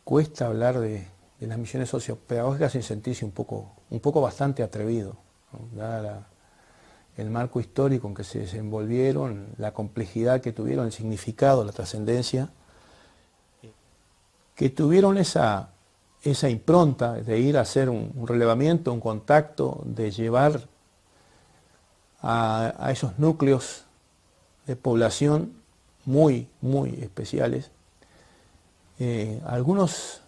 cuesta hablar de las misiones sociopedagógicas sin sentirse un poco bastante atrevido, ¿no? Dada el marco histórico en que se desenvolvieron, la complejidad que tuvieron, el significado, la trascendencia, que tuvieron esa impronta de ir a hacer un relevamiento, un contacto, de llevar a esos núcleos de población muy especiales algunos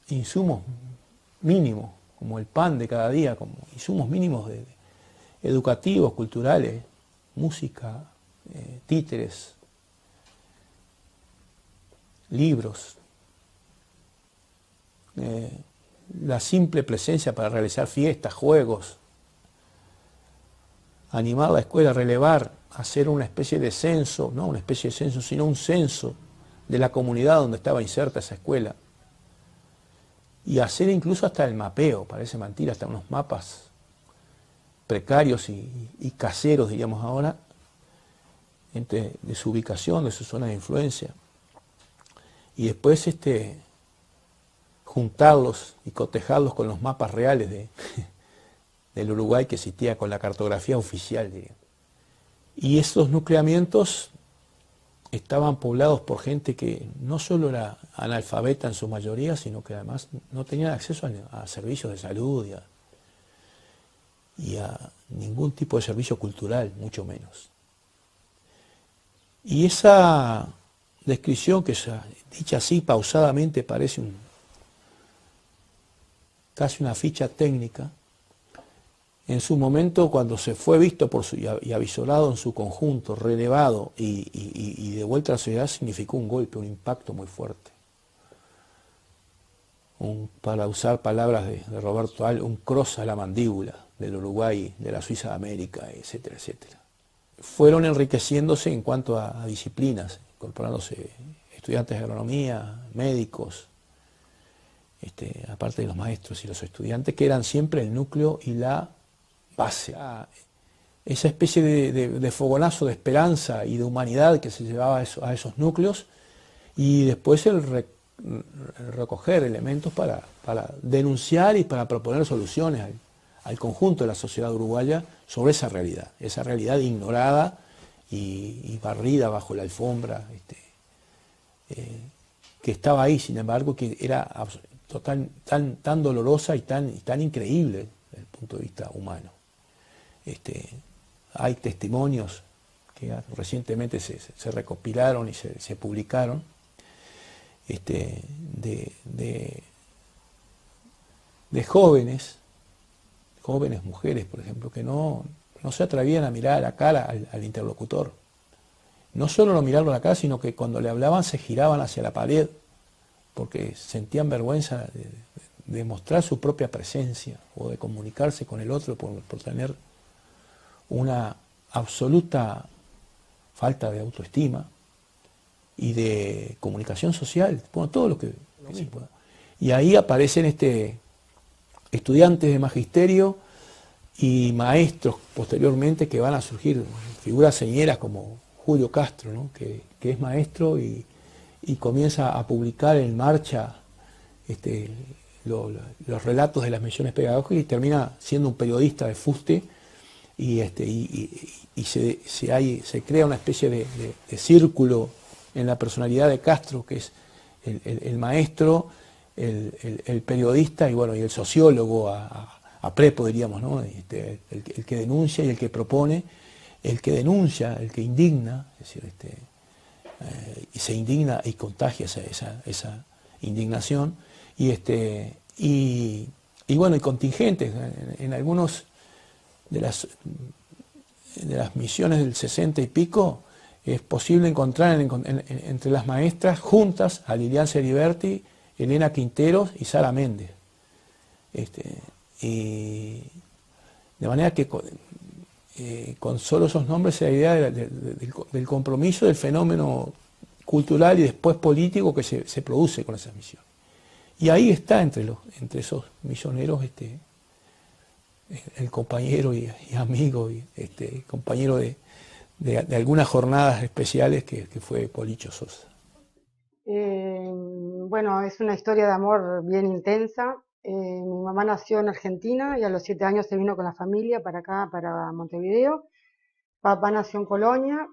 insumos mínimos, como el pan de cada día, como insumos mínimos educativos, culturales, música, títeres, libros, la simple presencia para realizar fiestas, juegos, animar la escuela, relevar, hacer una especie de censo, no una especie de censo, sino un censo de la comunidad donde estaba inserta esa escuela, y hacer incluso hasta el mapeo, parece mentira, hasta unos mapas precarios y caseros, diríamos ahora, de su ubicación, de su zona de influencia, y después juntarlos y cotejarlos con los mapas reales del Uruguay que existía, con la cartografía oficial, diría. Y esos nucleamientos estaban poblados por gente que no solo era analfabeta en su mayoría, sino que además no tenían acceso a servicios de salud y a ningún tipo de servicio cultural, mucho menos. Y esa descripción, que dicha así pausadamente parece casi una ficha técnica, en su momento, cuando se fue visto y avisorado en su conjunto, relevado y de vuelta a la sociedad, significó un golpe, un impacto muy fuerte. Para usar palabras de Roberto Al, un cross a la mandíbula del Uruguay, de la Suiza de América, etcétera, etcétera. Fueron enriqueciéndose en cuanto a disciplinas, incorporándose estudiantes de agronomía, médicos, aparte de los maestros y los estudiantes, que eran siempre el núcleo y la base, esa especie de fogonazo de esperanza y de humanidad que se llevaba a esos núcleos, y después el recoger elementos para denunciar y para proponer soluciones al conjunto de la sociedad uruguaya sobre esa realidad ignorada y barrida bajo la alfombra, que estaba ahí, sin embargo, que era tan dolorosa y tan increíble desde el punto de vista humano. Hay testimonios que recientemente se recopilaron y se publicaron de jóvenes mujeres, por ejemplo, que no se atrevían a mirar a la cara al interlocutor. No solo no mirarlo a la cara, sino que cuando le hablaban se giraban hacia la pared, porque sentían vergüenza de mostrar su propia presencia o de comunicarse con el otro por tener una absoluta falta de autoestima y de comunicación social, bueno, todo lo que se pueda. Y ahí aparecen estudiantes de magisterio y maestros posteriormente, que van a surgir figuras señeras como Julio Castro, ¿no? que es maestro y comienza a publicar en Marcha los relatos de las misiones pedagógicas, y termina siendo un periodista de fuste, y se crea una especie de círculo en la personalidad de Castro, que es el maestro, el periodista y el sociólogo a prepo, diríamos, ¿no? El que denuncia y el que propone, el que denuncia, el que indigna, es decir, y se indigna y contagia esa indignación, y contingentes en algunos de las misiones del 60 y pico. Es posible encontrar entre las maestras juntas a Lilian Ceriberti, Elena Quinteros y Sara Méndez. Y de manera que con solo esos nombres se da idea del compromiso, del fenómeno cultural y después político que se produce con esas misiones. Y ahí está entre esos misioneros el compañero y amigo, y compañero de algunas jornadas especiales que fue Policho Sosa. Bueno, es una historia de amor bien intensa. Mi mamá nació en Argentina y a los 7 años se vino con la familia para acá, para Montevideo. Papá nació en Colonia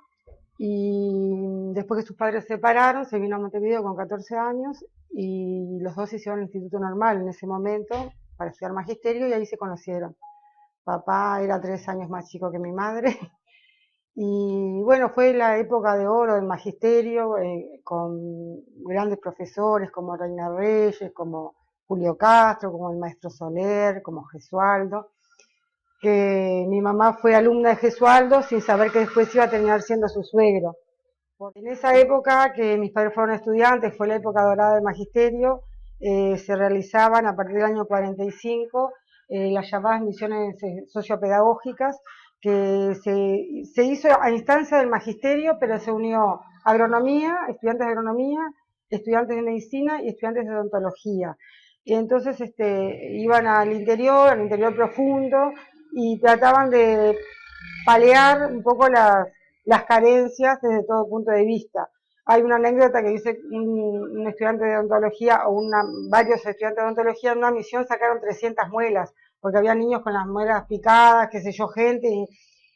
y después que sus padres se separaron, se vino a Montevideo con 14 años y los dos se hicieron al Instituto Normal en ese momento para estudiar magisterio y ahí se conocieron. Papá era 3 años más chico que mi madre. Y bueno, fue la época de oro del magisterio, con grandes profesores como Reina Reyes, como Julio Castro, como el maestro Soler, como Gesualdo, que mi mamá fue alumna de Gesualdo sin saber que después iba a terminar siendo su suegro. Porque en esa época que mis padres fueron estudiantes, fue la época dorada del magisterio, se realizaban a partir del año 45 las llamadas misiones sociopedagógicas, que se hizo a instancia del magisterio, pero se unió agronomía, estudiantes de medicina y estudiantes de odontología. Y entonces iban al interior profundo, y trataban de paliar un poco las carencias desde todo punto de vista. Hay una anécdota que dice un estudiante de odontología o varios estudiantes de odontología en una misión sacaron 300 muelas, porque había niños con las muelas picadas, qué sé yo, gente, y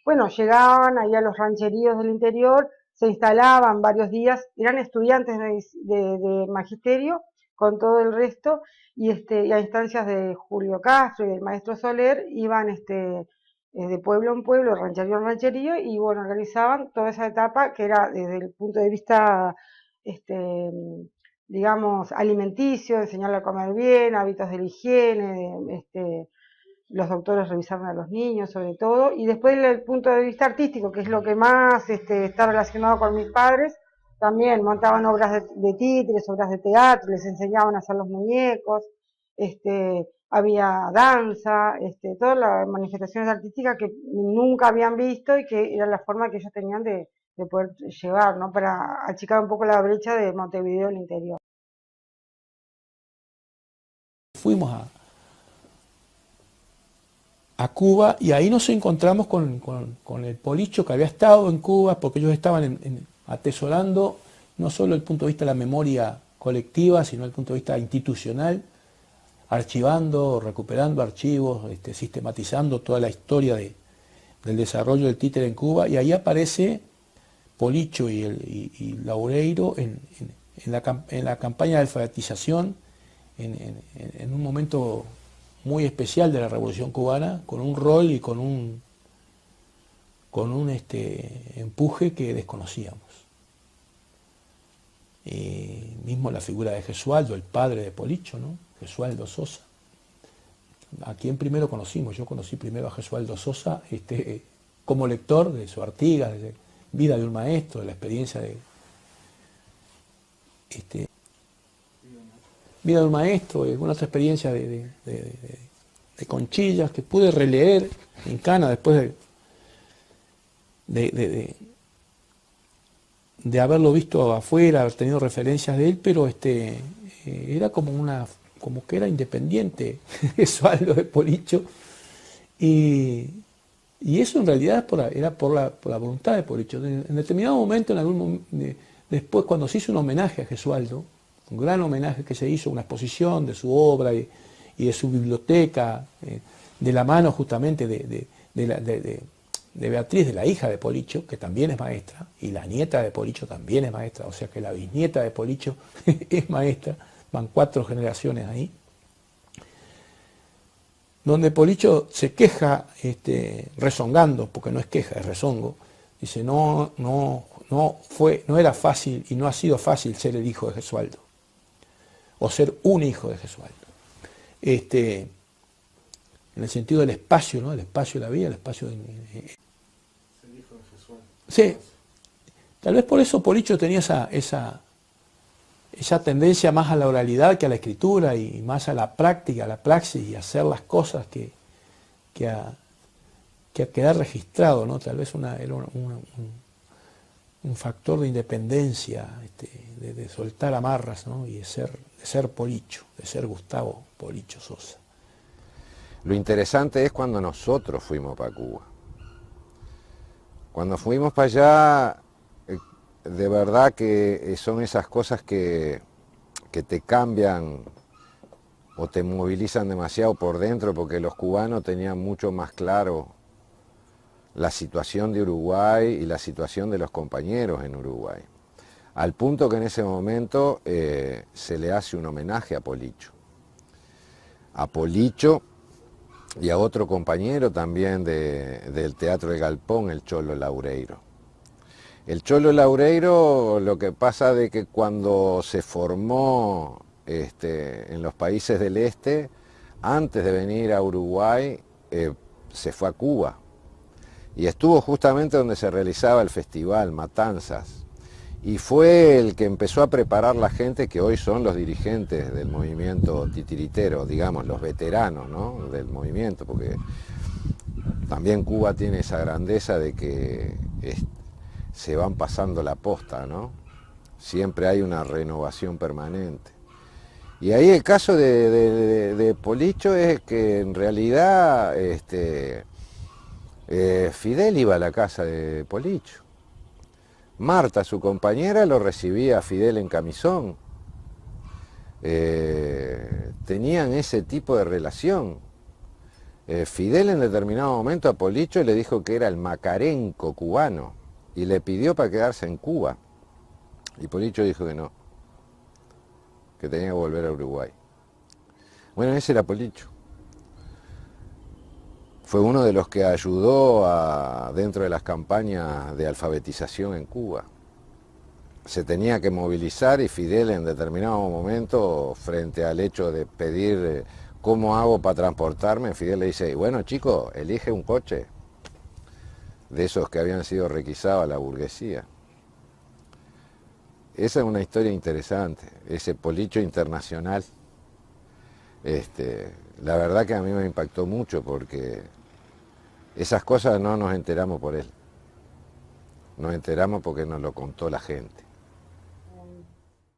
bueno, llegaban ahí a los rancheríos del interior, se instalaban varios días, eran estudiantes de magisterio con todo el resto, y a instancias de Julio Castro y del maestro Soler iban de pueblo en pueblo, rancherío en rancherío, y bueno, organizaban toda esa etapa que era desde el punto de vista, este, digamos, alimenticio, enseñarle a comer bien, hábitos de la higiene, los doctores revisaron a los niños sobre todo, y después desde el punto de vista artístico, que es lo que más está relacionado con mis padres, también montaban obras de títeres, obras de teatro, les enseñaban a hacer los muñecos, había danza, todas las manifestaciones artísticas que nunca habían visto y que era la forma que ellos tenían de poder llevar, ¿no? Para achicar un poco la brecha de Montevideo al interior. Fuimos a Cuba y ahí nos encontramos con el Policho que había estado en Cuba, porque ellos estaban atesorando no solo el punto de vista de la memoria colectiva, sino el punto de vista institucional, archivando, recuperando archivos, sistematizando toda la historia del desarrollo del títere en Cuba, y ahí aparece Policho y Loureiro en la campaña de alfabetización, en un momento muy especial de la Revolución Cubana, con un rol y con un empuje que desconocíamos. Mismo la figura de Gesualdo, el padre de Policho, ¿no? Gesualdo Sosa. ¿A quién primero conocimos? Yo conocí primero a Gesualdo Sosa como lector de su Artigas, de Vida de un maestro, de la experiencia de Vida de un maestro, una otra experiencia de Conchillas que pude releer en Cana después de haberlo visto afuera, haber tenido referencias de él, pero era como que era independiente Gesualdo de Policho, y eso en realidad era por la voluntad de Policho. En determinado momento, después cuando se hizo un homenaje a Gesualdo, un gran homenaje que se hizo, una exposición de su obra y de su biblioteca, de la mano justamente de Beatriz, de la hija de Policho, que también es maestra, y la nieta de Policho también es maestra, o sea que la bisnieta de Policho es maestra, van 4 generaciones ahí, donde Policho se queja, rezongando, porque no es queja, es rezongo, dice, no era fácil y no ha sido fácil ser el hijo de Gesualdo, o ser un hijo de Gesualdo. En el sentido del espacio, ¿no? El espacio de la vida, el espacio de... El hijo de Gesualdo. Sí, tal vez por eso Policho tenía esa tendencia más a la oralidad que a la escritura, y más a la práctica, a la praxis, y a hacer las cosas que a quedar registrado, ¿no? Tal vez era un factor de independencia, de soltar amarras, ¿no? Y de ser Policho, de ser Gustavo Policho Sosa. Lo interesante es cuando nosotros fuimos para Cuba. Cuando fuimos para allá, de verdad que son esas cosas que que te cambian o te movilizan demasiado por dentro, porque los cubanos tenían mucho más claro la situación de Uruguay y la situación de los compañeros en Uruguay. Al punto que en ese momento se le hace un homenaje a Policho. A Policho y a otro compañero también del Teatro del Galpón, el Cholo Laureiro. El Cholo Laureiro, lo que pasa de que cuando se formó en los países del este, antes de venir a Uruguay, se fue a Cuba y estuvo justamente donde se realizaba el festival Matanzas, y fue el que empezó a preparar la gente que hoy son los dirigentes del movimiento titiritero, digamos, los veteranos, ¿no?, del movimiento, porque también Cuba tiene esa grandeza de que se van pasando la posta, ¿no? Siempre hay una renovación permanente. Y ahí el caso de Policho es que en realidad Fidel iba a la casa de Policho. Marta, su compañera, lo recibía a Fidel en camisón. Tenían ese tipo de relación. Fidel en determinado momento a Policho le dijo que era el Macarenco cubano y le pidió para quedarse en Cuba. Y Policho dijo que no, que tenía que volver a Uruguay. Bueno, ese era Policho. Fue uno de los que ayudó dentro de las campañas de alfabetización en Cuba. Se tenía que movilizar y Fidel en determinado momento, frente al hecho de pedir cómo hago para transportarme, Fidel le dice, bueno chico, elige un coche, de esos que habían sido requisados a la burguesía. Esa es una historia interesante, ese Policho internacional. La verdad que a mí me impactó mucho porque esas cosas no nos enteramos por él. Nos enteramos porque nos lo contó la gente.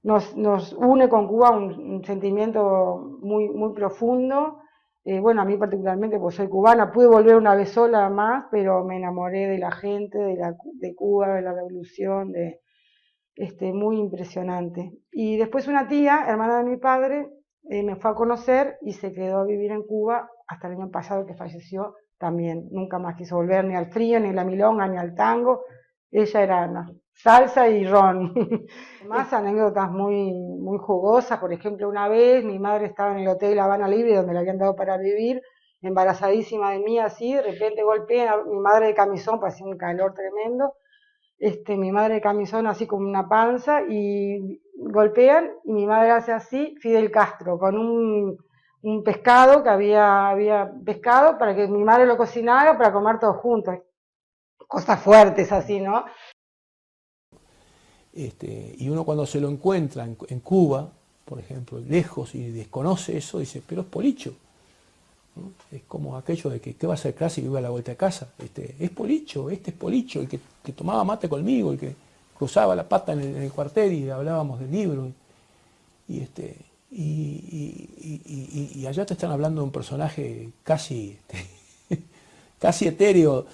Nos une con Cuba un sentimiento muy, muy profundo. Bueno, a mí particularmente, pues soy cubana, pude volver una vez sola más, pero me enamoré de la gente, de Cuba, de la revolución, muy impresionante. Y después una tía, hermana de mi padre, me fue a conocer y se quedó a vivir en Cuba hasta el año pasado, que falleció también. Nunca más quiso volver ni al frío, ni a la milonga, ni al tango. Ella era salsa y ron. Más anécdotas muy, muy jugosas. Por ejemplo, una vez mi madre estaba en el Hotel Habana Libre, donde le habían dado para vivir, embarazadísima de mí, así, de repente golpea a mi madre de camisón, parecía un calor tremendo. Mi madre de camisón así como una panza, y golpean, y mi madre hace así, Fidel Castro, con un pescado que había pescado para que mi madre lo cocinara para comer todos juntos. Cosas fuertes así, ¿no? Y uno cuando se lo encuentra en Cuba, por ejemplo, lejos y desconoce eso, dice, pero es Policho, ¿no? Es como aquello de que ¿qué va a hacer clase y iba a la vuelta de casa? Es Policho, este es Policho, el que tomaba mate conmigo, el que cruzaba la pata en el cuartel y hablábamos del libro. Y allá te están hablando de un personaje casi, casi etéreo,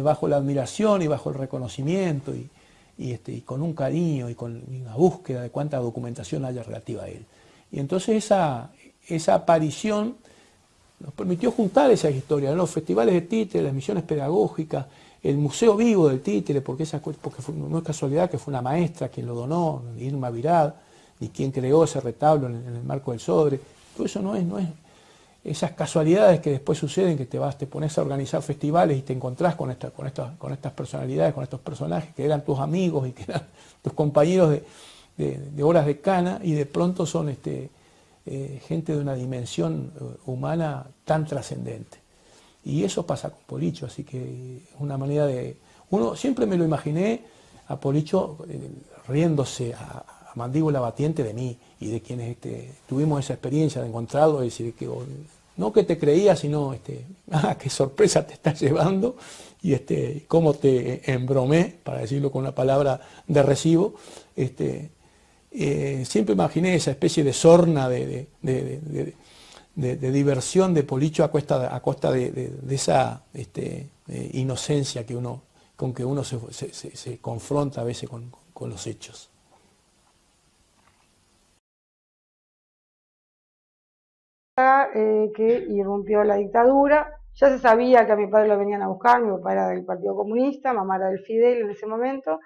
bajo la admiración y bajo el reconocimiento y con un cariño y con una búsqueda de cuánta documentación haya relativa a él. Y entonces esa aparición nos permitió juntar esas historias, ¿no? Los festivales de títere, las misiones pedagógicas, el Museo Vivo del Títere, porque no es casualidad que fue una maestra quien lo donó, Irma Virad, y quien creó ese retablo en el marco del Sodre. Todo eso no es esas casualidades que después suceden, que te pones a organizar festivales y te encontrás con estas personalidades, con estos personajes que eran tus amigos y que eran tus compañeros de horas de cana, y de pronto son gente de una dimensión humana tan trascendente. Y eso pasa con Policho, así que es una manera de... Uno siempre me lo imaginé a Policho riéndose a mandíbula batiente de mí y de quienes tuvimos esa experiencia de encontrarlo, y decir que no que te creía, sino qué sorpresa te estás llevando, y cómo te embromé, para decirlo con una palabra de recibo. Siempre imaginé esa especie de sorna de diversión de Policho a costa de esa inocencia con que uno se confronta a veces con los hechos. que irrumpió la dictadura. Ya se sabía que a mi padre lo venían a buscar, mi papá era del Partido Comunista, mamá era del Fidel en ese momento,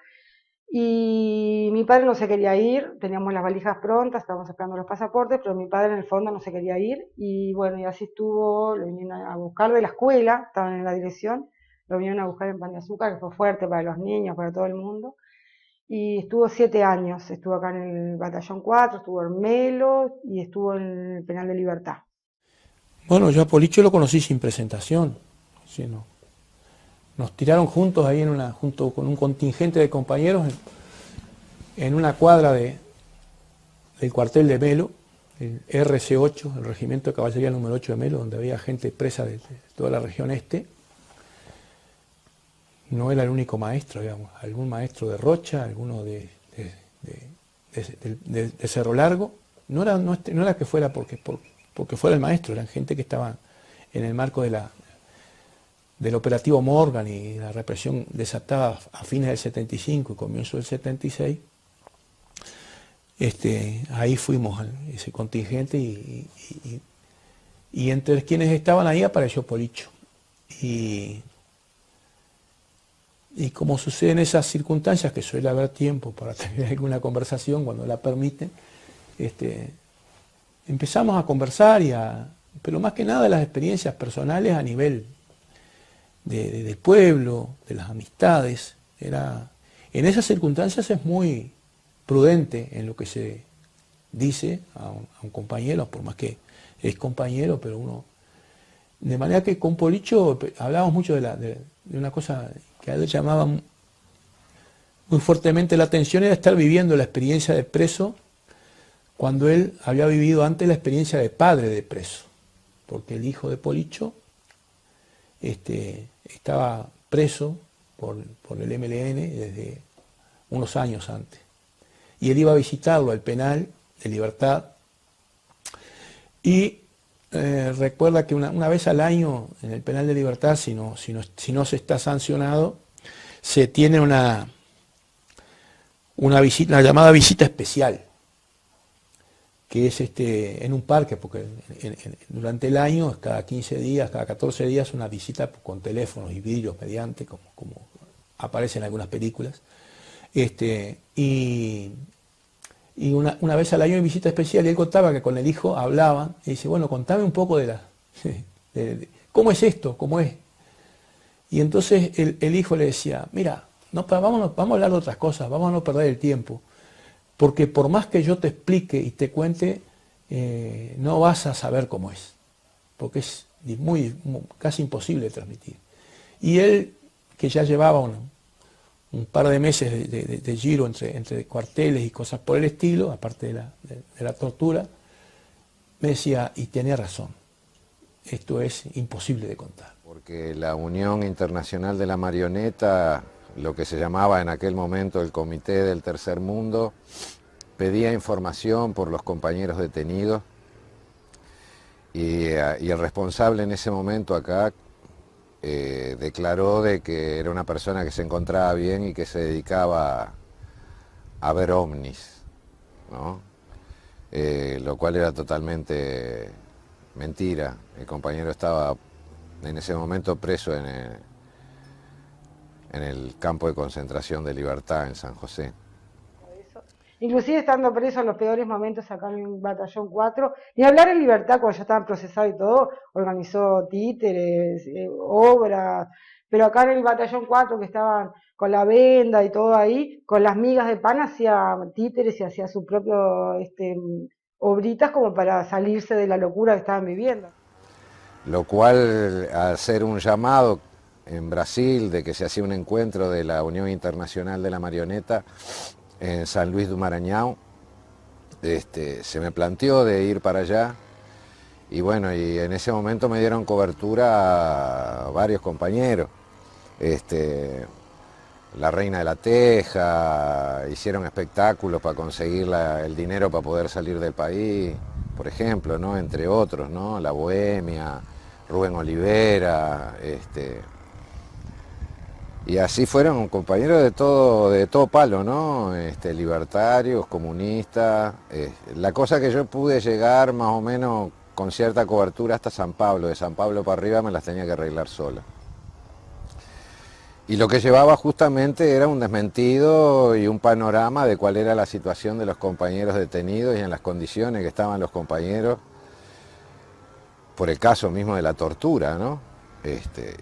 y mi padre no se quería ir, teníamos las valijas prontas, estábamos sacando los pasaportes, pero mi padre en el fondo no se quería ir, y bueno, y así estuvo, lo vinieron a buscar de la escuela, estaban en la dirección, lo vinieron a buscar en Pan de Azúcar, que fue fuerte para los niños, para todo el mundo, y estuvo 7 años, estuvo acá en el Batallón 4, estuvo en Melo, y estuvo en el Penal de Libertad. Bueno, yo a Policho lo conocí sin presentación. Sí, no. Nos tiraron juntos ahí junto con un contingente de compañeros en una cuadra del cuartel de Melo, el RC8, el Regimiento de Caballería número 8 de Melo, donde había gente presa de toda la región este. No era el único maestro, digamos, algún maestro de Rocha, alguno de Cerro Largo. No era que fuera porque fuera el maestro, eran gente que estaba en el marco del operativo Morgan y la represión desatada a fines del 75 y comienzo del 76. Ahí fuimos ese contingente y entre quienes estaban ahí apareció Policho. Y como sucede en esas circunstancias, que suele haber tiempo para tener alguna conversación cuando la permiten, empezamos a conversar pero más que nada de las experiencias personales a nivel del pueblo, de las amistades. En esas circunstancias es muy prudente en lo que se dice a un compañero, por más que es compañero, pero uno... De manera que con Policho hablábamos mucho de una cosa que a él llamaba muy fuertemente la atención, era estar viviendo la experiencia de preso cuando él había vivido antes la experiencia de padre de preso, porque el hijo de Policho estaba preso por el MLN desde unos años antes. Y él iba a visitarlo al penal de Libertad y recuerda que una vez al año en el penal de Libertad, si no se está sancionado, se tiene una llamada visita especial, que es en un parque, porque durante el año, cada 15 días, cada 14 días, una visita con teléfonos y vidrios mediante, como aparece en algunas películas. Y una vez al año en visita especial, y él contaba que con el hijo hablaban, y dice, bueno, contame un poco de ¿cómo es esto? ¿Cómo es? Y entonces el hijo le decía, mira, vamos a hablar de otras cosas, vamos a no perder el tiempo, porque por más que yo te explique y te cuente, no vas a saber cómo es, porque es casi imposible de transmitir. Y él, que ya llevaba un par de meses de giro entre cuarteles y cosas por el estilo, aparte de la tortura, me decía, y tenía razón, esto es imposible de contar. Porque la Unión Internacional de la Marioneta, lo que se llamaba en aquel momento el Comité del Tercer Mundo, pedía información por los compañeros detenidos y el responsable en ese momento acá declaró de que era una persona que se encontraba bien y que se dedicaba a ver ovnis, ¿no? Lo cual era totalmente mentira. El compañero estaba en ese momento preso en el campo de concentración de Libertad en San José. Inclusive estando preso en los peores momentos acá en el Batallón 4, ni hablar en Libertad cuando ya estaban procesados y todo, organizó títeres, obras, pero acá en el Batallón 4 que estaban con la venda y todo ahí, con las migas de pan hacía títeres y hacía sus propios obritas como para salirse de la locura que estaban viviendo. Lo cual, al hacer un llamado en Brasil de que se hacía un encuentro de la Unión Internacional de la Marioneta en San Luis do Maranhão, se me planteó de ir para allá y bueno, y en ese momento me dieron cobertura a varios compañeros. La Reina de la Teja, hicieron espectáculos para conseguir el dinero para poder salir del país, por ejemplo, ¿no? Entre otros, ¿no? La Bohemia, Rubén Olivera, y así fueron compañeros de todo palo, ¿no? Libertarios, comunistas. La cosa que yo pude llegar más o menos con cierta cobertura hasta San Pablo. De San Pablo para arriba me las tenía que arreglar sola. Y lo que llevaba justamente era un desmentido y un panorama de cuál era la situación de los compañeros detenidos y en las condiciones que estaban los compañeros por el caso mismo de la tortura, ¿no?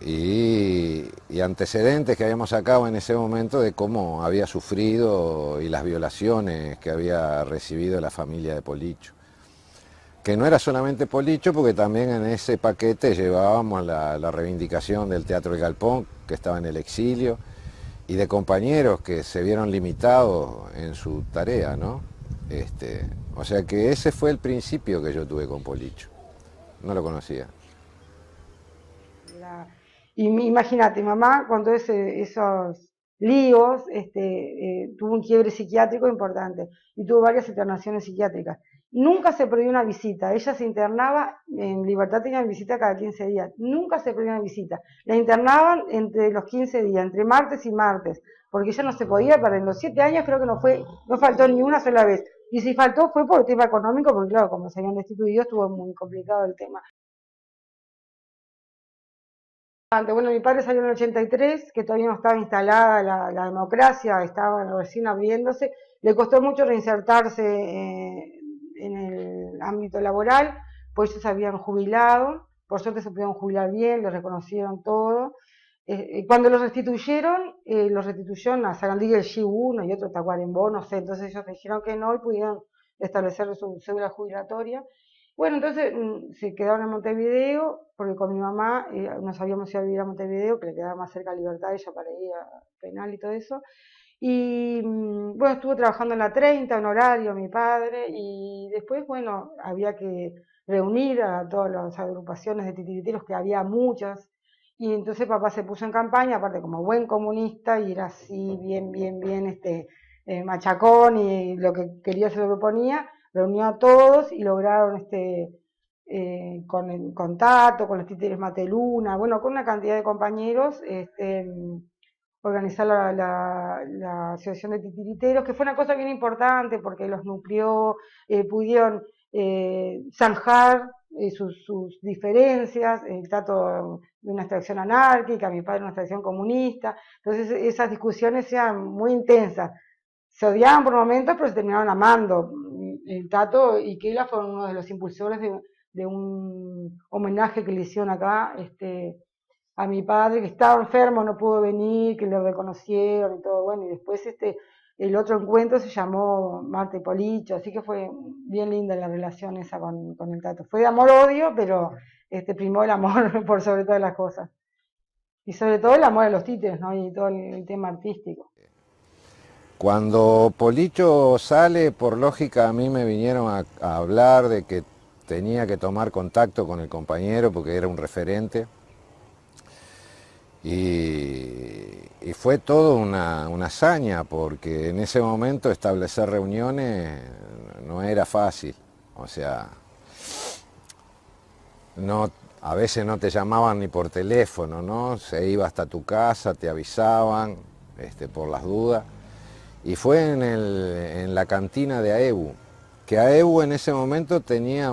Y antecedentes que habíamos sacado en ese momento de cómo había sufrido y las violaciones que había recibido la familia de Policho. Que no era solamente Policho, porque también en ese paquete llevábamos la reivindicación del Teatro El Galpón, que estaba en el exilio, y de compañeros que se vieron limitados en su tarea, ¿no? O sea que ese fue el principio que yo tuve con Policho. No lo conocía. Imagínate, mamá con todos esos líos, tuvo un quiebre psiquiátrico importante y tuvo varias internaciones psiquiátricas. Nunca se perdió una visita, ella se internaba, en Libertad tenían visita cada 15 días, nunca se perdió una visita. La internaban entre los 15 días, entre martes y martes, porque ella no se podía perder. En los 7 años creo que no faltó ni una sola vez. Y si faltó fue por tema económico, porque claro, como se habían destituido estuvo muy complicado el tema. Bueno, mi padre salió en el 83, que todavía no estaba instalada la democracia, estaba recién abriéndose. Le costó mucho reinsertarse en el ámbito laboral, pues ellos se habían jubilado, por suerte se pudieron jubilar bien, le reconocieron todo. Cuando los restituyeron a Sarandí y el G1 y otro Tacuarembó, no sé, entonces ellos dijeron que no y pudieron establecer su cédula jubilatoria. Bueno, entonces se quedaron en Montevideo, porque con mi mamá nos habíamos ido a vivir a Montevideo, que le quedaba más cerca a Libertad, ella para ir a penal y todo eso. Y bueno, estuvo trabajando en la 30, en horario, mi padre, y después, bueno, había que reunir a todas las agrupaciones de titiriteros, que había muchas, y entonces papá se puso en campaña, aparte como buen comunista, y era así, bien, machacón, y lo que quería se lo proponía, reunió a todos y lograron con el contacto, con los títeres Mateluna, bueno, con una cantidad de compañeros, organizar la asociación de titiriteros, que fue una cosa bien importante porque los nucleó, pudieron zanjar sus diferencias, el Tato de una extracción anárquica, mi padre de una extracción comunista, entonces esas discusiones eran muy intensas. Se odiaban por momentos, pero se terminaron amando. El Tato y Keila fueron uno de los impulsores de un homenaje que le hicieron acá a mi padre, que estaba enfermo, no pudo venir, que le reconocieron y todo, bueno, y después el otro encuentro se llamó Marta y Policho, así que fue bien linda la relación esa con el Tato. Fue de amor-odio, pero primó el amor por sobre todas las cosas. Y sobre todo el amor a los títeres, ¿no? Y todo el tema artístico. Cuando Policho sale, por lógica a mí me vinieron a hablar de que tenía que tomar contacto con el compañero porque era un referente. Y fue todo una hazaña, porque en ese momento establecer reuniones no era fácil. O sea, a veces no te llamaban ni por teléfono, ¿no? Se iba hasta tu casa, te avisaban por las dudas. Y fue en la cantina de AEBU, que AEBU en ese momento tenía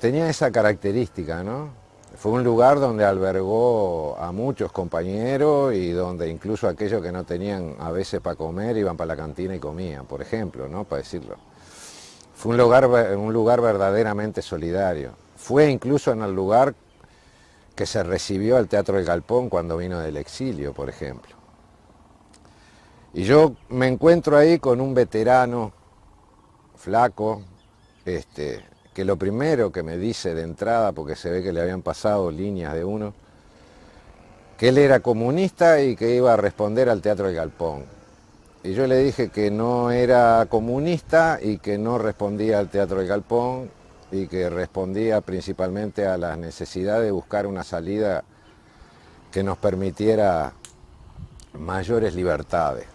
esa característica, ¿no? Fue un lugar donde albergó a muchos compañeros y donde incluso aquellos que no tenían a veces para comer iban para la cantina y comían, por ejemplo, ¿no? Para decirlo. Fue un lugar verdaderamente solidario. Fue incluso en el lugar que se recibió al Teatro El Galpón cuando vino del exilio, por ejemplo. Y yo me encuentro ahí con un veterano flaco, que lo primero que me dice de entrada, porque se ve que le habían pasado líneas de uno, que él era comunista y que iba a responder al Teatro El Galpón. Y yo le dije que no era comunista y que no respondía al Teatro El Galpón y que respondía principalmente a la necesidad de buscar una salida que nos permitiera mayores libertades.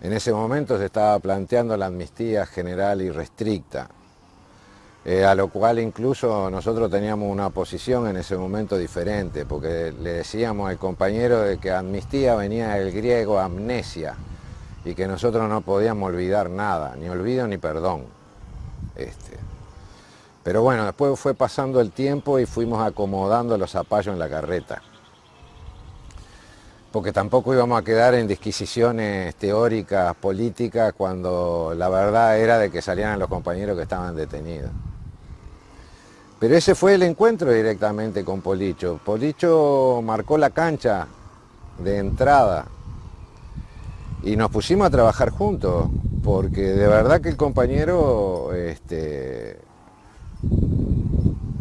En ese momento se estaba planteando la amnistía general y restricta, a lo cual incluso nosotros teníamos una posición en ese momento diferente, porque le decíamos al compañero de que amnistía venía del griego amnesia, y que nosotros no podíamos olvidar nada, ni olvido ni perdón. Pero bueno, después fue pasando el tiempo y fuimos acomodando los zapallos en la carreta. Porque tampoco íbamos a quedar en disquisiciones teóricas, políticas, cuando la verdad era de que salieran los compañeros que estaban detenidos. Pero ese fue el encuentro directamente con Policho. Policho marcó la cancha de entrada y nos pusimos a trabajar juntos, porque de verdad que el compañero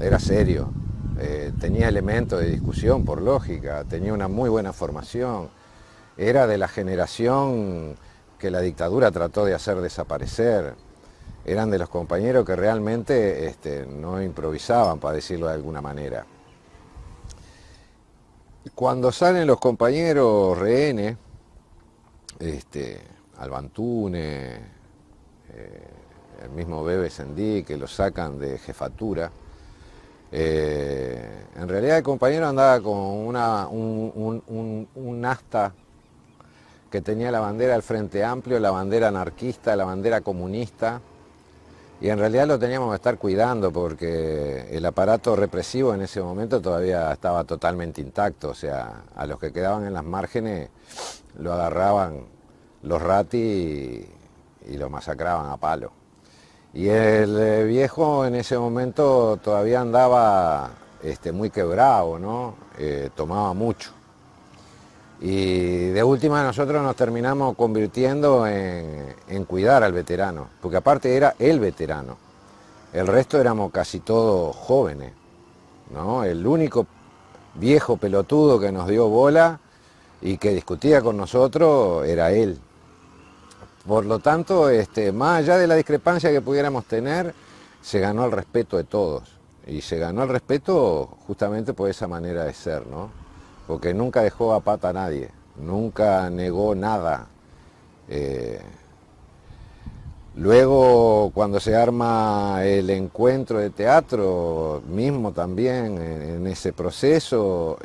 era serio, tenía elementos de discusión por lógica, tenía una muy buena formación, era de la generación que la dictadura trató de hacer desaparecer, eran de los compañeros que realmente no improvisaban, para decirlo de alguna manera. Cuando salen los compañeros rehenes, Albantune, el mismo Bebe Sendí, que lo sacan de jefatura, en realidad el compañero andaba con un asta que tenía la bandera del Frente Amplio, la bandera anarquista, la bandera comunista, y en realidad lo teníamos que estar cuidando porque el aparato represivo en ese momento todavía estaba totalmente intacto, o sea, a los que quedaban en las márgenes lo agarraban los ratis y lo masacraban a palo. Y el viejo en ese momento todavía andaba muy quebrado, ¿no? Tomaba mucho. Y de última nosotros nos terminamos convirtiendo en cuidar al veterano, porque aparte era el veterano. El resto éramos casi todos jóvenes, ¿no? El único viejo pelotudo que nos dio bola y que discutía con nosotros era él. Por lo tanto, más allá de la discrepancia que pudiéramos tener, se ganó el respeto de todos. Y se ganó el respeto justamente por esa manera de ser, ¿no? Porque nunca dejó a pata a nadie, nunca negó nada. Luego, cuando se arma el encuentro de teatro, mismo también en ese proceso,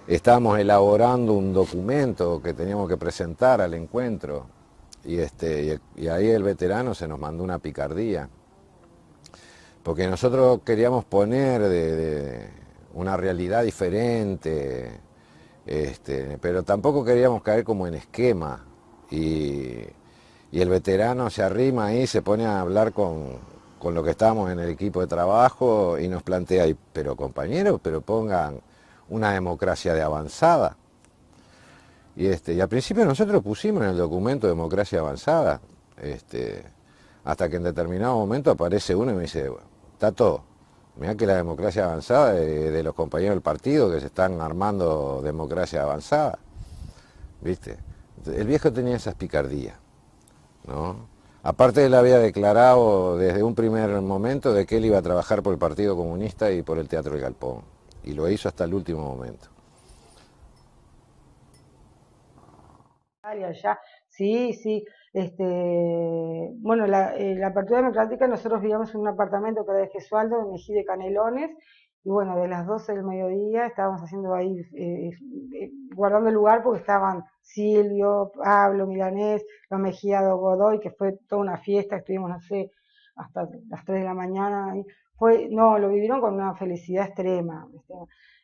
estábamos elaborando un documento que teníamos que presentar al encuentro y ahí el veterano se nos mandó una picardía, porque nosotros queríamos poner de una realidad diferente, pero tampoco queríamos caer como en esquema y el veterano se arrima ahí, se pone a hablar con lo que estábamos en el equipo de trabajo y nos plantea, pero compañeros, pero pongan una democracia de avanzada. Y al principio nosotros pusimos en el documento democracia avanzada, hasta que en determinado momento aparece uno y me dice, Tato, mirá que la democracia avanzada es de los compañeros del partido que se están armando democracia avanzada, ¿viste? El viejo tenía esas picardías, ¿no? Aparte él había declarado desde un primer momento de que él iba a trabajar por el Partido Comunista y por el Teatro del Galpón. Y lo hizo hasta el último momento. Allá. Sí, sí. Bueno, la apertura democrática, nosotros vivíamos en un apartamento que era de Gesualdo, de Mejía de Canelones, y bueno, de las 12 del mediodía estábamos haciendo ahí, guardando el lugar porque estaban Silvio, Pablo, Milanés, los Mejía de Godoy, que fue toda una fiesta, estuvimos, no sé, hasta las 3 de la mañana, y no, lo vivieron con una felicidad extrema.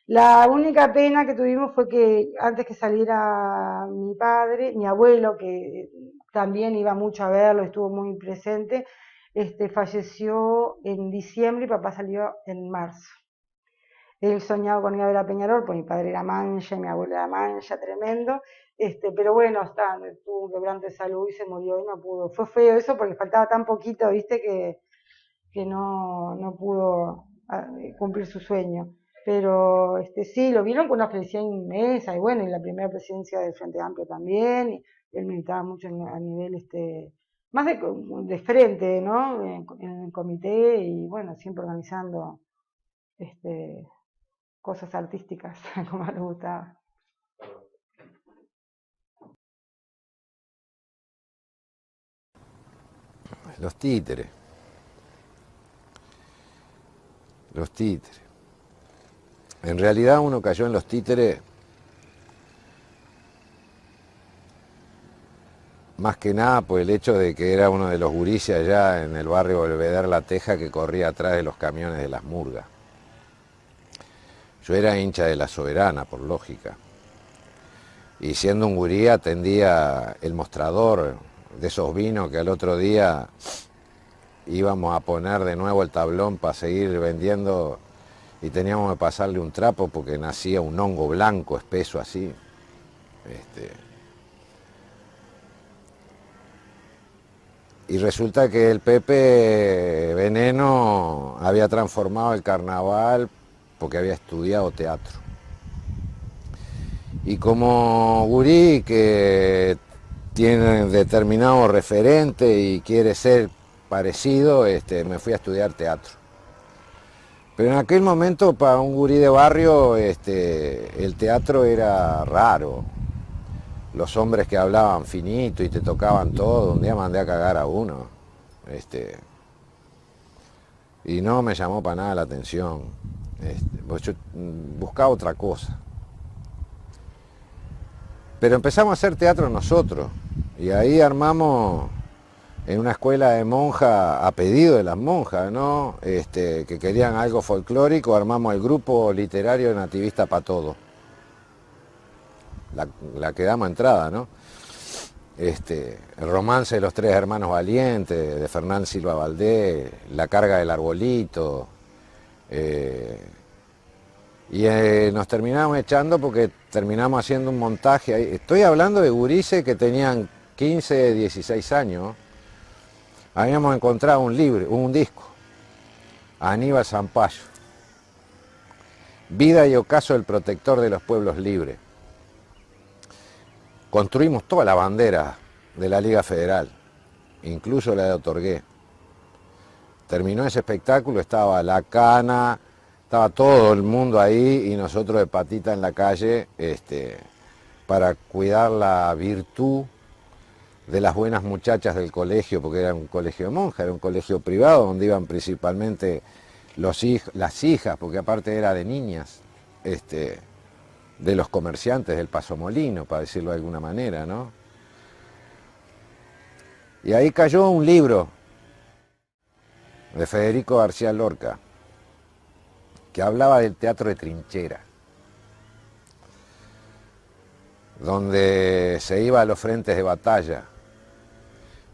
La única pena que tuvimos fue que antes que saliera mi padre, mi abuelo, que también iba mucho a verlo, estuvo muy presente, falleció en diciembre y papá salió en marzo. Él soñaba con ir a ver a Peñarol, pues mi padre era mancha, mi abuelo era mancha, tremendo, pero bueno, tuvo un quebrante de salud y se murió y no pudo. Fue feo eso porque faltaba tan poquito, viste, que no pudo cumplir su sueño. Pero sí, lo vieron con una felicidad inmensa, y bueno, y la primera presidencia del Frente Amplio también, y él militaba mucho a nivel, más de frente, ¿no? En el comité, y bueno, siempre organizando cosas artísticas, como le gustaba. Los títeres. Los títeres. En realidad uno cayó en los títeres más que nada por el hecho de que era uno de los gurises allá en el barrio Belvedere La Teja que corría atrás de los camiones de las murgas. Yo era hincha de La Soberana, por lógica. Y siendo un gurí atendía el mostrador de esos vinos que al otro día íbamos a poner de nuevo el tablón para seguir vendiendo y teníamos que pasarle un trapo porque nacía un hongo blanco espeso así. Y resulta que el Pepe Veneno había transformado el carnaval porque había estudiado teatro. Y como gurí que tiene determinado referente y quiere ser parecido, me fui a estudiar teatro. Pero en aquel momento para un gurí de barrio el teatro era raro. Los hombres que hablaban finito y te tocaban todo, un día mandé a cagar a uno. Y no me llamó para nada la atención. Pues yo buscaba otra cosa. Pero empezamos a hacer teatro nosotros. Y ahí armamos en una escuela de monjas, a pedido de las monjas, ¿no? Que querían algo folclórico, armamos el grupo literario Nativista para Todo. La que damos entrada, ¿no? El romance de los tres hermanos valientes, de Fernán Silva Valdés, La carga del arbolito. Nos terminamos echando porque terminamos haciendo un montaje ahí. Estoy hablando de gurises que tenían 15, 16 años. Habíamos encontrado un disco, Aníbal Zampayo, Vida y ocaso del protector de los pueblos libres. Construimos toda la bandera de la Liga Federal, incluso la de Otorgué. Terminó ese espectáculo, estaba la cana, estaba todo el mundo ahí y nosotros de patita en la calle para cuidar la virtud de las buenas muchachas del colegio, porque era un colegio de monjas, era un colegio privado donde iban principalmente las hijas, porque aparte era de niñas, de los comerciantes del Paso Molino, para decirlo de alguna manera, ¿no? Y ahí cayó un libro de Federico García Lorca, que hablaba del teatro de trinchera, donde se iba a los frentes de batalla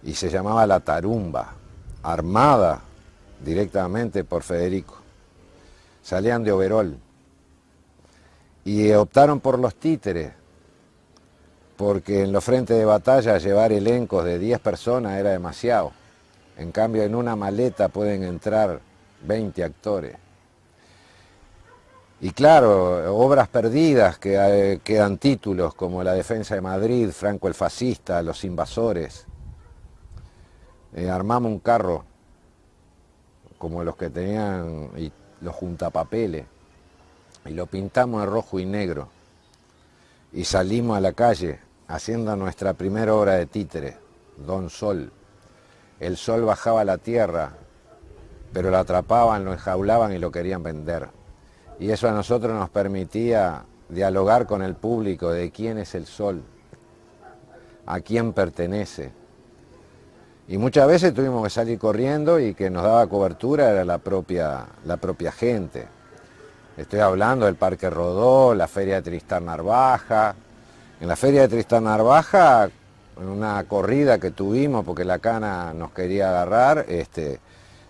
y se llamaba La Tarumba, armada directamente por Federico. Salían de overol y optaron por los títeres, porque en los frentes de batalla llevar elencos de 10 personas era demasiado. En cambio, en una maleta pueden entrar 20 actores. Y claro, obras perdidas que quedan títulos como La defensa de Madrid, Franco el fascista, Los invasores. Armamos un carro como los que tenían los juntapapeles y lo pintamos de rojo y negro y salimos a la calle haciendo nuestra primera obra de títere, Don Sol. El sol bajaba a la tierra, pero lo atrapaban, lo enjaulaban y lo querían vender. Y eso a nosotros nos permitía dialogar con el público de quién es el sol, a quién pertenece. Y muchas veces tuvimos que salir corriendo y que nos daba cobertura era la propia gente. Estoy hablando del Parque Rodó, la Feria de Tristán Narvaja. En la Feria de Tristán Narvaja, en una corrida que tuvimos porque la cana nos quería agarrar,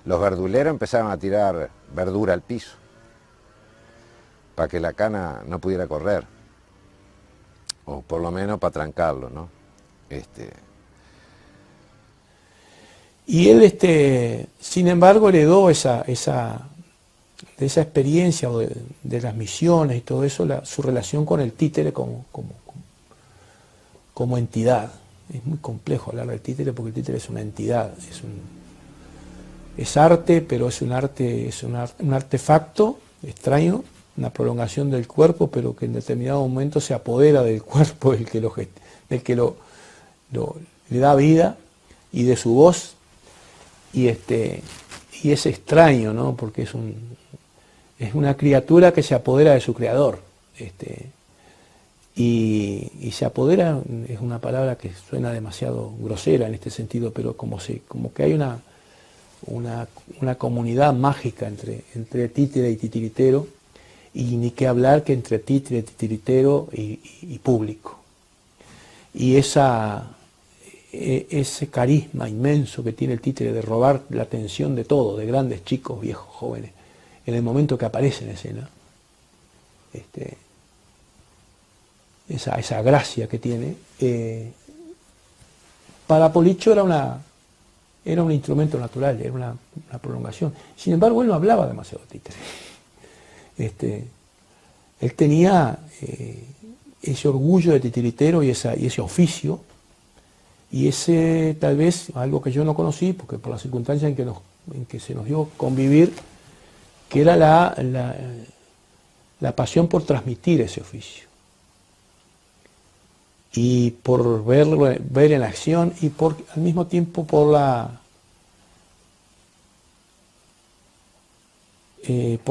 los verduleros empezaron a tirar verdura al piso para que la cana no pudiera correr, o por lo menos para trancarlo, ¿no? Y él, sin embargo, heredó esa experiencia de las misiones y todo eso, su relación con el títere como entidad. Es muy complejo hablar del títere porque el títere es una entidad, es arte, pero es un artefacto extraño, una prolongación del cuerpo, pero que en determinado momento se apodera del cuerpo del que le da vida y de su voz, y es extraño, ¿no? Porque es una criatura que se apodera de su creador. y se apodera, es una palabra que suena demasiado grosera en este sentido, pero como que hay una comunidad mágica entre títere y titiritero, y ni que hablar que entre títere, titiritero y público. Y ese carisma inmenso que tiene el títere de robar la atención de todo, de grandes, chicos, viejos, jóvenes, en el momento que aparece en escena, esa gracia que tiene, para Policho era un instrumento natural, era una prolongación. Sin embargo, él no hablaba demasiado títere. Él tenía ese orgullo de titiritero y ese oficio, y ese tal vez algo que yo no conocí, porque por las circunstancias en que se nos dio convivir, que era la pasión por transmitir ese oficio. Y por ver en acción, y al mismo tiempo por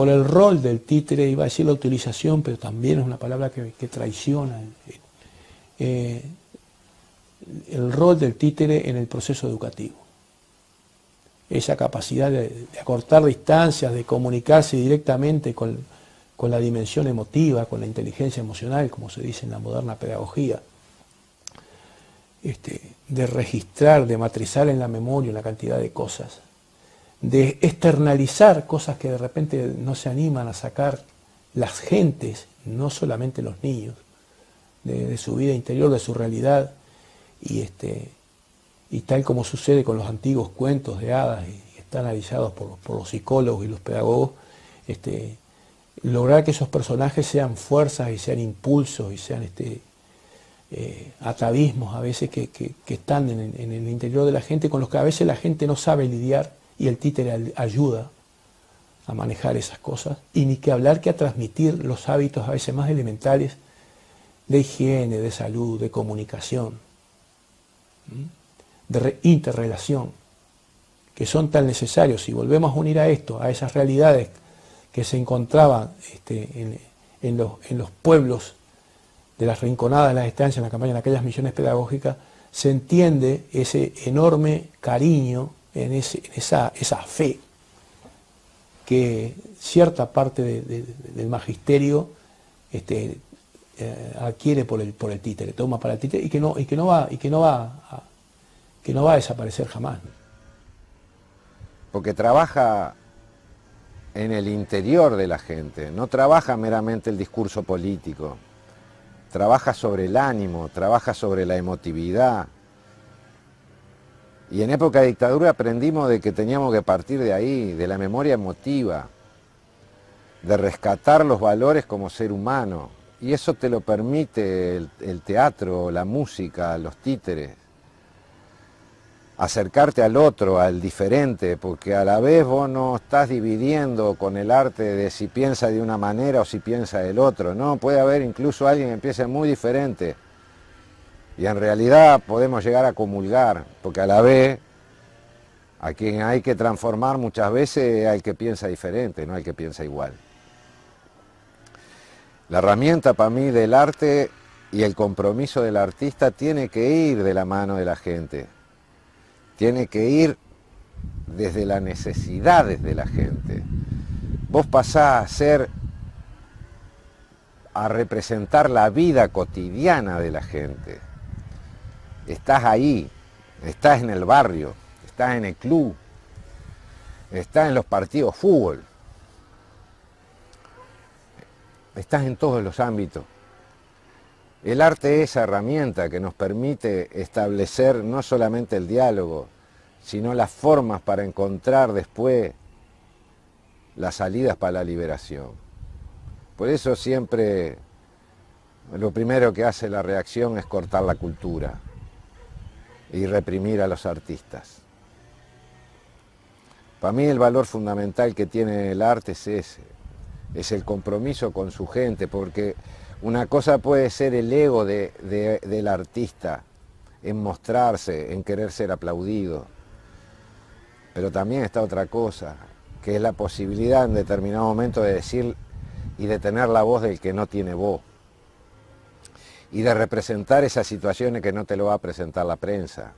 el rol del títere, iba a decir la utilización, pero también es una palabra que traiciona el rol del títere en el proceso educativo. Esa capacidad de acortar distancias, de comunicarse directamente con la dimensión emotiva, con la inteligencia emocional, como se dice en la moderna pedagogía, de registrar, de matrizar en la memoria una cantidad de cosas, de externalizar cosas que de repente no se animan a sacar las gentes, no solamente los niños, de su vida interior, de su realidad, y tal como sucede con los antiguos cuentos de hadas, y están analizados por los psicólogos y los pedagogos, lograr que esos personajes sean fuerzas y sean impulsos y sean atavismos a veces que están en el interior de la gente, con los que a veces la gente no sabe lidiar, y el títere ayuda a manejar esas cosas, y ni que hablar que a transmitir los hábitos a veces más elementales de higiene, de salud, de comunicación, de interrelación, que son tan necesarios. Si volvemos a unir a esto, a esas realidades que se encontraban en los pueblos de las rinconadas, de las estancias, en la campaña, en aquellas misiones pedagógicas, se entiende ese enorme cariño, en esa fe que cierta parte del magisterio adquiere por el títere, toma para el títere, y que no va a desaparecer jamás. Porque trabaja en el interior de la gente, no trabaja meramente el discurso político, trabaja sobre el ánimo, trabaja sobre la emotividad. Y en época de dictadura aprendimos de que teníamos que partir de ahí, de la memoria emotiva, de rescatar los valores como ser humano. Y eso te lo permite el teatro, la música, los títeres. Acercarte al otro, al diferente, porque a la vez vos no estás dividiendo con el arte de si piensa de una manera o si piensa del otro. No, puede haber incluso alguien que empiece muy diferente. Y en realidad podemos llegar a comulgar, porque a la vez a quien hay que transformar muchas veces al que piensa diferente, no al que piensa igual. La herramienta para mí del arte y el compromiso del artista tiene que ir de la mano de la gente, tiene que ir desde las necesidades de la gente. Vos pasás a representar la vida cotidiana de la gente. Estás ahí, estás en el barrio, estás en el club, estás en los partidos de fútbol, estás en todos los ámbitos. El arte es esa herramienta que nos permite establecer no solamente el diálogo, sino las formas para encontrar después las salidas para la liberación. Por eso siempre lo primero que hace la reacción es cortar la cultura y reprimir a los artistas. Para mí el valor fundamental que tiene el arte es ese, es el compromiso con su gente, porque una cosa puede ser el ego del artista, en mostrarse, en querer ser aplaudido, pero también está otra cosa, que es la posibilidad en determinado momento de decir y de tener la voz del que no tiene voz. y de representar esas situaciones que no te lo va a presentar la prensa.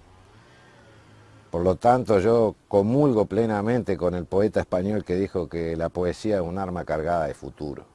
Por lo tanto, yo comulgo plenamente con el poeta español que dijo que la poesía es un arma cargada de futuro.